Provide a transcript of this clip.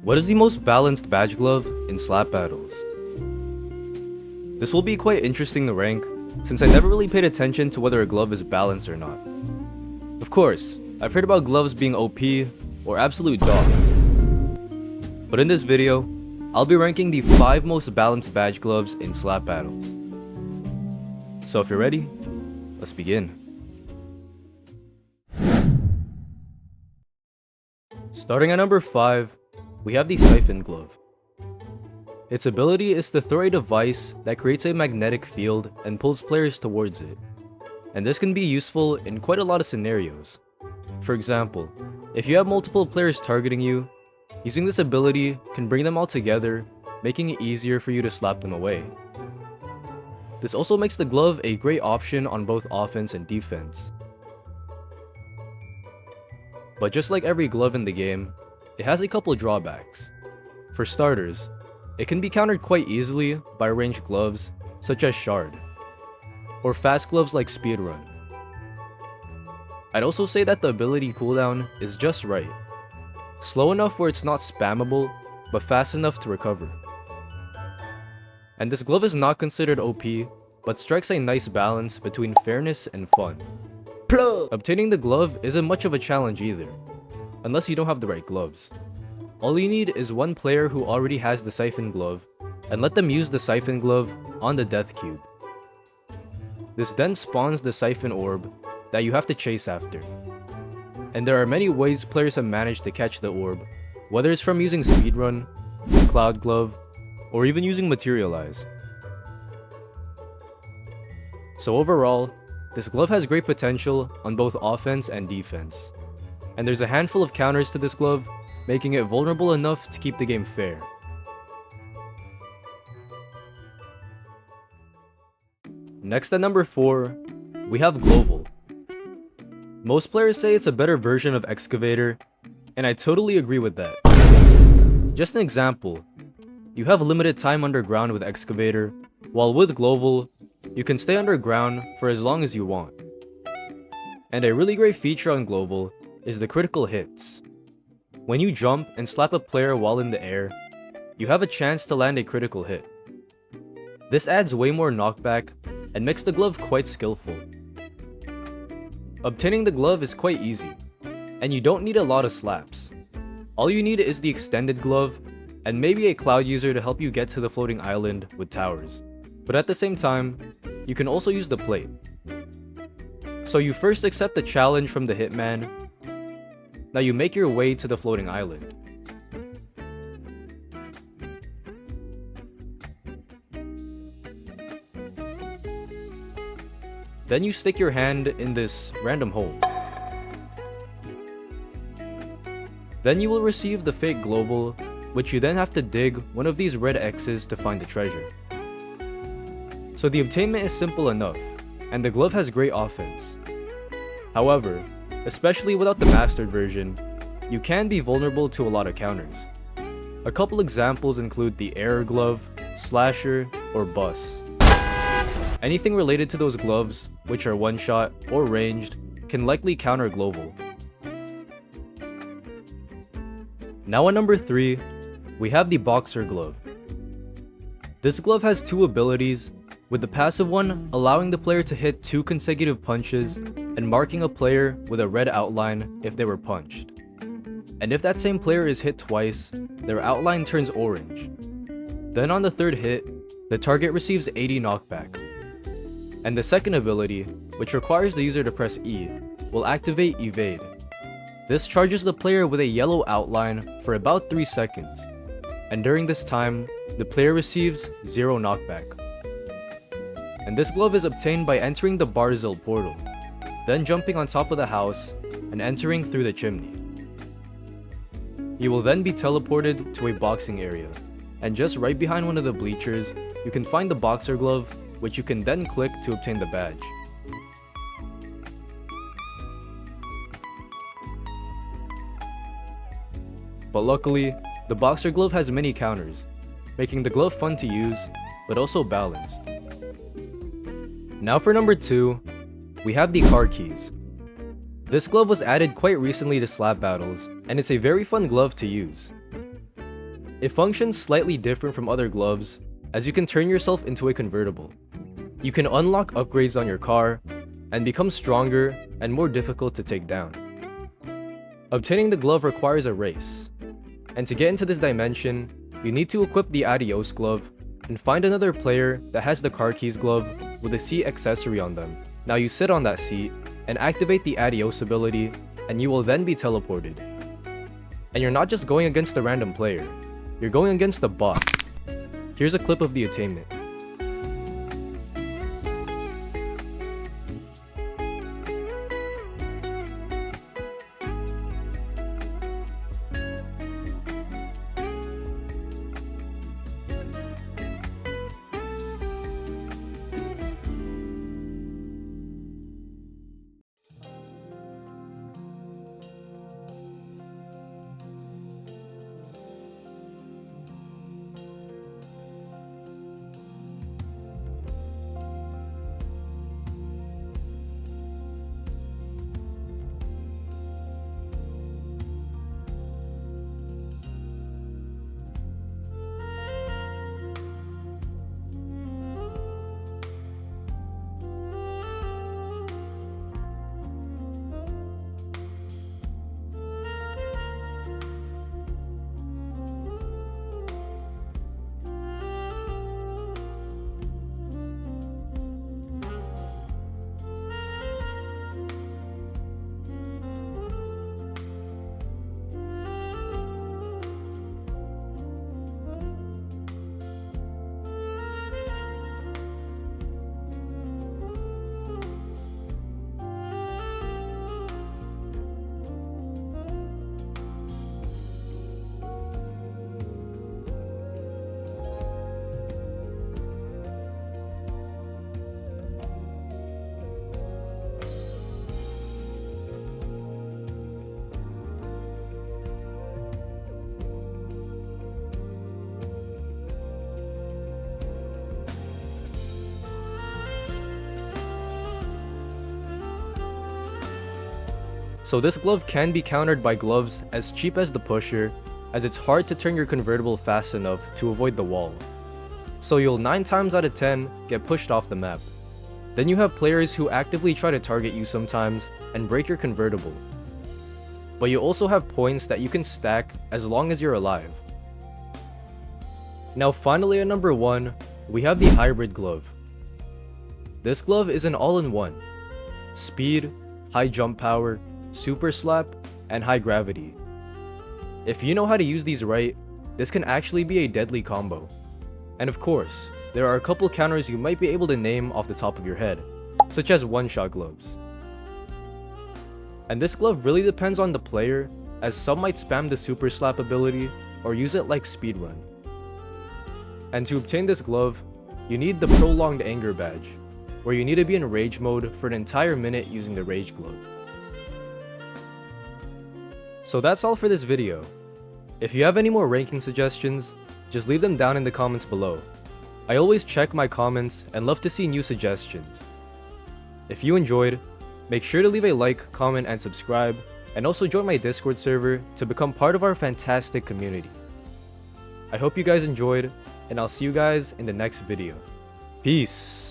What is the most balanced badge glove in slap battles? This will be quite interesting to rank, since I never really paid attention to whether a glove is balanced or not. Of course, I've heard about gloves being OP or absolute dog. But in this video, I'll be ranking the 5 most balanced badge gloves in slap battles. So if you're ready, let's begin. Starting at number 5, we have the siphon glove. Its ability is to throw a device that creates a magnetic field and pulls players towards it. And this can be useful in quite a lot of scenarios. For example, if you have multiple players targeting you, using this ability can bring them all together, making it easier for you to slap them away. This also makes the glove a great option on both offense and defense. But just like every glove in the game, it has a couple drawbacks. For starters, it can be countered quite easily by ranged gloves such as Shard, or fast gloves like Speedrun. I'd also say that the ability cooldown is just right, slow enough where it's not spammable, but fast enough to recover. And this glove is not considered OP, but strikes a nice balance between fairness and fun. Obtaining the glove isn't much of a challenge either, unless you don't have the right gloves. All you need is one player who already has the siphon glove, and let them use the siphon glove on the death cube. This then spawns the siphon orb that you have to chase after. And there are many ways players have managed to catch the orb, whether it's from using Speedrun, Cloud Glove, or even using Materialize. So overall, this glove has great potential on both offense and defense. And there's a handful of counters to this glove, making it vulnerable enough to keep the game fair. Next at number 4, we have Global. Most players say it's a better version of Excavator, and I totally agree with that. Just an example, you have limited time underground with Excavator, while with Global, you can stay underground for as long as you want. And a really great feature on Global is the critical hits. When you jump and slap a player while in the air, you have a chance to land a critical hit. This adds way more knockback and makes the glove quite skillful. Obtaining the glove is quite easy, and you don't need a lot of slaps. All you need is the extended glove, and maybe a cloud user to help you get to the floating island with towers. But at the same time, you can also use the plate. So you first accept the challenge from the hitman. Now you make your way to the floating island. Then you stick your hand in this random hole. Then you will receive the fake global, which you then have to dig one of these red X's to find the treasure. So the obtainment is simple enough, and the glove has great offense. However, especially without the mastered version, you can be vulnerable to a lot of counters. A couple examples include the error glove, slasher, or bus. Anything related to those gloves, which are one-shot or ranged, can likely counter global. Now at number 3, we have the boxer glove. This glove has 2 abilities, with the passive one allowing the player to hit 2 consecutive punches and marking a player with a red outline if they were punched. And if that same player is hit twice, their outline turns orange. Then on the 3rd hit, the target receives 80 knockback. And the second ability, which requires the user to press E, will activate Evade. This charges the player with a yellow outline for about 3 seconds, and during this time, the player receives 0 knockback. And this glove is obtained by entering the Barzil portal, then jumping on top of the house and entering through the chimney. You will then be teleported to a boxing area, and just right behind one of the bleachers, you can find the boxer glove, which you can then click to obtain the badge. But luckily, the boxer glove has many counters, making the glove fun to use, but also balanced. Now for number 2, we have the car keys. This glove was added quite recently to slap battles, and it's a very fun glove to use. It functions slightly different from other gloves, as you can turn yourself into a convertible. You can unlock upgrades on your car, and become stronger and more difficult to take down. Obtaining the glove requires a race, and to get into this dimension, you need to equip the Adios glove and find another player that has the car keys glove with a seat accessory on them. Now you sit on that seat and activate the Adios ability, and you will then be teleported. And you're not just going against a random player, you're going against a bot. Here's a clip of the attainment. So this glove can be countered by gloves as cheap as the pusher, as it's hard to turn your convertible fast enough to avoid the wall. So you'll 9 times out of 10 get pushed off the map. Then you have players who actively try to target you sometimes and break your convertible. But you also have points that you can stack as long as you're alive. Now finally at number 1, we have the hybrid glove. This glove is an all-in-one. Speed, high jump power, super slap, and high gravity. If you know how to use these right, this can actually be a deadly combo. And of course, there are a couple counters you might be able to name off the top of your head, such as one-shot gloves. And this glove really depends on the player, as some might spam the super slap ability or use it like speedrun. And to obtain this glove, you need the prolonged anger badge, where you need to be in rage mode for an entire minute using the rage glove. So that's all for this video. If you have any more ranking suggestions, just leave them down in the comments below. I always check my comments and love to see new suggestions. If you enjoyed, make sure to leave a like, comment, and subscribe, and also join my Discord server to become part of our fantastic community. I hope you guys enjoyed, and I'll see you guys in the next video. Peace!